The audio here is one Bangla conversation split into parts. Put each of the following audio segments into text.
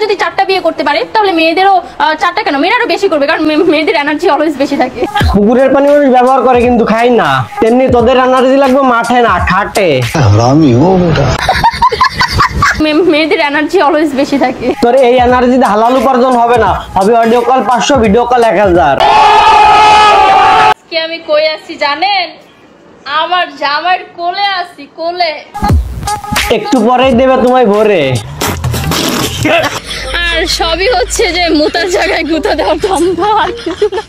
যদি 4টা বিয়ে করতে পারে তাহলে মেয়েদেরও 4টা কেন, মেয়েরা আরো বেশি করবে, কারণ মেয়েদের এনার্জি অলওয়েজ বেশি থাকে। পুকুরের পানি মানুষ ব্যবহার করে কিন্তু খায় না, তেমনি তোদের এনার্জি লাগবে মাঠে না খাটে। মেয়েদের এনার্জি অলওয়েজ বেশি থাকে। তোর এই এনার্জিতে হালাল উপার্জন হবে না, হবে অডিও কল 500, ভিডিও কল 1000। কি আমি কই আছি জানেন? আমার জামার কোলে আছি, কোলে। একটু পরেই দেবে তোমায় ভরে। আর সবই হচ্ছে যে মুতার জায়গায় গুতা দেওয়ার ধান্দা, আর কিছু না।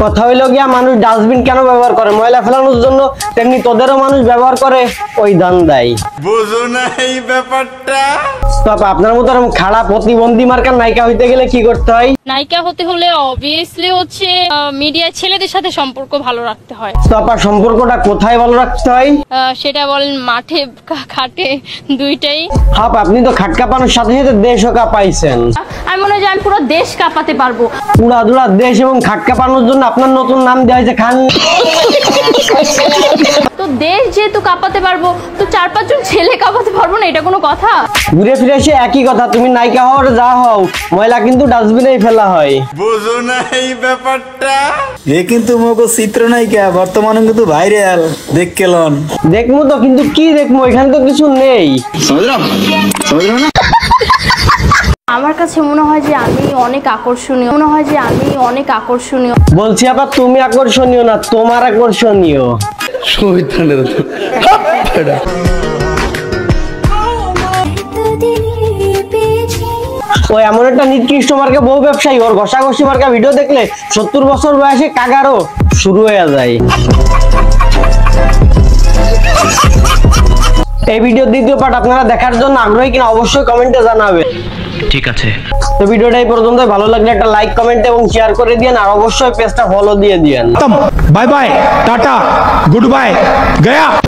কথা হইলো গিয়া মানুষ ডাস্টবিন কেন ব্যবহার করে? ময়লা ফেলানোর জন্য। তেমনি তোদেরও মানুষ ব্যবহার করে ওই ধান্দাই। বুঝো না এই ব্যাপারটা? তো আপনার মতো এরকম খাড়া প্রতিবন্ধী মার্কার নায়িকা হইতে গেলে কি করতে হয়? নায়িকা হতে হলে অবভিয়াসলি হচ্ছে মিডিয়া ছেলেদের সাথে সম্পর্ক ভালো রাখতে হয়। তো আপনার সম্পর্কটা কোথায় ভালো রাখতে হয়? সেটা বলেন মাঠে খাটে, দুইটাই। হাপ আপনি তো খাট কাঁপানোর সাথে সাথে দেশও কাঁপাইছেন। আমি মনে হয় যে আমি পুরো দেশ কাঁপাতে পারবো। পুরা দেশ এবং খাট কাঁপানোর জন্য আপনার নতুন নাম দেওয়া হয়েছে খান। তো দেশ যেহেতু কাঁপাতে পারবো, তো 4-5 জন ছেলে কাঁপাতে পারবো না, এটা কোনো কথা? ঘুরে ফিরে এসে একই কথা, তুমি নায়িকা হওয়ার যা হও, ময়লা কিন্তু ডাস্টবিনেই ফেলা হয়। বুঝো না এই ব্যাপারটা? এ কিন্তু মগো চিত্রনায়িকা বর্তমানে কিন্তু ভাইরাল দেখকেলন। দেখবো তো, কিন্তু কি দেখবো, এখানে তো কিছু নেই। আমার কাছে মনে হয় যে আমি অনেক আকর্ষণীয়, বলছি আবার তুমি আকর্ষণীয় না, তোমার আকর্ষণীয়। ও এমন একটা নিকৃষ্ট মার্কা বহু ব্যবসায়ী, ওর ঘষাঘষি মার্কা ভিডিও দেখলে 70 বছর বয়সে কাগারও শুরু হয়ে যায়। এই ভিডিওর দ্বিতীয় পার্ট আপনারা দেখার জন্য আগ্রহী কিনা অবশ্যই কমেন্টে জানাবেন। ঠিক আছে, তো ভিডিওটা এই পর্যন্ত, ভালো লাগলে একটা লাইক, কমেন্ট এবং শেয়ার করে দিয়েন, আর অবশ্যই পেজটা ফলো দিয়ে দিয়েন। Bye bye tata goodbye गया।